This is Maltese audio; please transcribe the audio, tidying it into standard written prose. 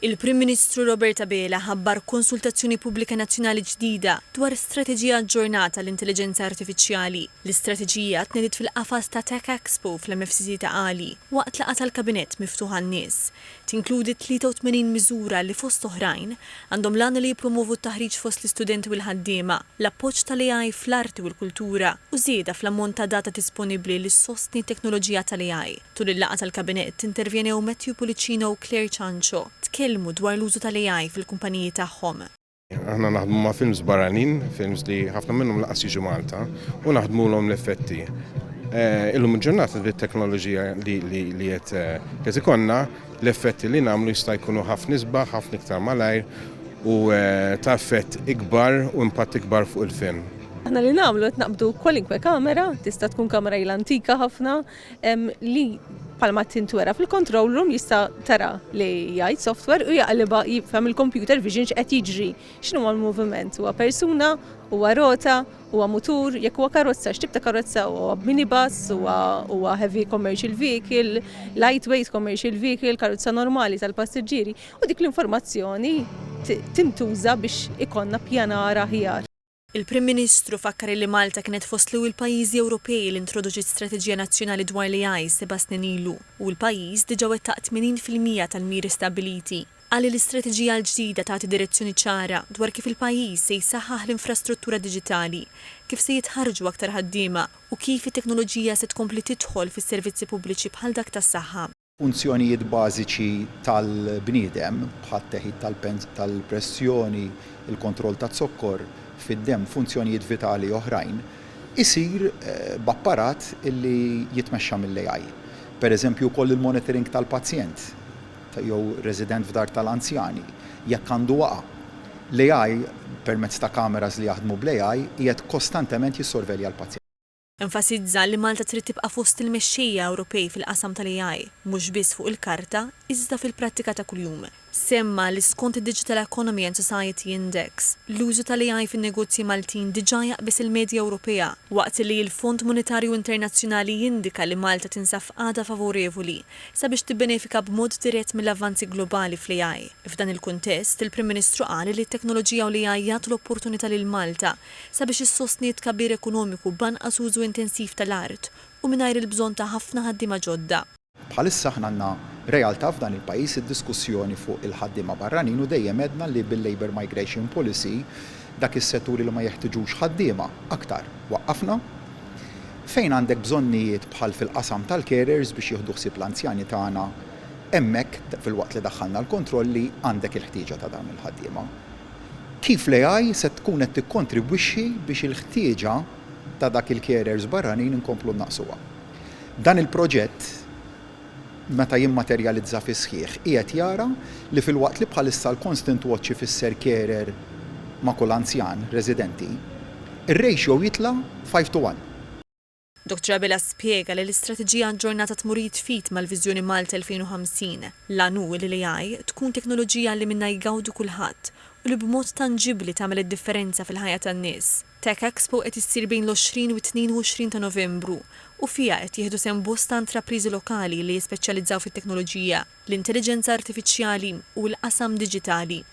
Il-Prim Ministru Roberta Bela ħabbar konsultazzjoni pubblika nazzjonali ġdida dwar strateġija aġġornata l-intelligenza artifiċjali. L-istrateġija tnedit fil-qafas ta' Tech Expo fl-MFCC ta' Għali waqt laqgħa tal-Kabinett miftuħa n-nies. Tinkludi 83 miżura li fost oħrajn għandhom l-għan li jippromovu t-taħriġ fost l-istudenti u l-ħaddiema, l-appoġġ tal-AI fl-arti u l-kultura u żieda fl-ammont ta' data disponibbli li sostni t-teknoloġija tal-AI. Tul il-laqgħa tal-Kabinett intervjenew Matthew Pulicino u Claire Ciancio tkellmu dwar l-użu tal-AI fil-kumpaniji tagħhom. Aħna naħdmu ma' films barranin, films li ħafna minnhom laqas jiġu Malta u naħdmulhom l-effetti. Illum il-ġurnata bit-teknoloġija li qed ikonna l-effetti li nagħmlu jista' jkunu ħafna isbaħ, ħafna iktar malajr u ta' effett ikbar u impatt ikbar fuq il-film. Aħna li nagħmlu qed naqbdu kwalinkwe kamera, tista' tkun kamera antika ħafna li palma tintwera fil-control room jista' tara li jgħid software u jaqliba jifhem il-computer vision x'qed jiġri, x'inhu l-moviment, huwa persuna, huwa rota, huwa mutur, jekk huwa karozza, x'tib ta' karozza, huwa minibus, huwa heavy commercial vehicle, lightweight commercial vehicle, karozza normali tal-passiġġieri u dik l-informazzjoni tintuża biex ikonna pjanar aħjar. Il-Prim Ministru fakkar li Malta kienet fost l-ewwel pajjiżi Ewropej li introduċiet strateġija nazzjonali dwar l-AI 7 snin ilu u l-pajjiż diġà wettaq 80% tal-miri stabiliti. Qal li l-istrateġija l-ġdida tagħti direzzjoni ċara dwar kif il-pajjiż se jsaħħaħ l-infrastruttura diġitali, kif se jitħarġu aktar ħaddiema u kif it-teknoloġija se tkompli tidħol fis-servizzi pubbliċi bħal dak tas-saħħa. Funzjonijiet bażiċi tal-bniedem bħal teħid tal-pressjoni, il-kontroll taz-zokkor fid-dem, funzjonijiet vitali oħrajn, isir b'apparat illi jitmexxa mill-AI. Pereżempju wkoll il-monitoring tal-pazjent jew resident f'dar tal-anzjani jekk għandu waqa'. L-AI permezz ta' kameras li jaħdmu bl-AI qiegħed kostantement jissorvelja l-pazjent. Enfasizza li Malta trid tibqa' fost il-mexxejja Ewropej fil-qasam tal-AI, mhux biss fuq il-karta, iżda fil-prattika ta' kuljum. Semma li skont id-Digital Economy and Society Index, l-użu tal-AI fin-negozji Maltin diġà jaqbis il-medja Ewropea, waqt li l-Fond Monetarju Internazzjonali jindika li Malta tinsab għada favorevoli sabiex tibbenefika b'mod dirett mill-avvanzi globali fl-AI. F'dan il-kuntest, il-Prim Ministru qal li t-teknoloġija u l-AI jagħtu l-opportunità lil Malta sabiex issostni tkabbir ekonomiku b'anqas użu intensiv tal-art u mingħajr il-bżonn ta' ħafna ħaddiema ġodda. Bħalissa aħna għandna realtà f'dan il-pajjiż id-diskussjoni fuq il-ħaddiema barranin u dejjem għedna li bil-Labour Migration Policy dak is-setturi li ma jeħtiġux ħaddiema aktar waqqafna fejn għandek bżonnijiet bħal fil-qasam tal-carers biex jieħdu ħsieb l-anzjani tagħna hemmhekk fil-waqt li daħħalna l-kontrolli għandek il-ħtieġa ta' dawn il-ħaddiema. Kif l-AI se tkun qed tikkontribwixxi biex il-ħtieġa ta' dak il-carers barranin inkomplu naqsuha. Dan il-proġett meta jimmaterjalizza fi sħiħ qiegħed jara li fil-waqt li bħalissa l-constant watch ifisser carer ma' kull anzjan residenti, ir-ratio jitla' 5:1. Dr. Bela spjega li l-istrateġija aġġornata tmur jitfit mal-Viżjoni Malta 2050. L-għanu li l-AI tkun teknoloġija li minnha jgawdu kulħadd u li b'mod tanġibli tagħmel id-differenza fil-ħajja tan-nies. Tech Expo qed issir bejn l-20 u 22 ta' Novembru u fiha qed jieħdu sehem bosta intrapriżi lokali li jispeċjalizzaw fit-teknoloġija, l-intelligenza artifiċjali u l-qasam diġitali.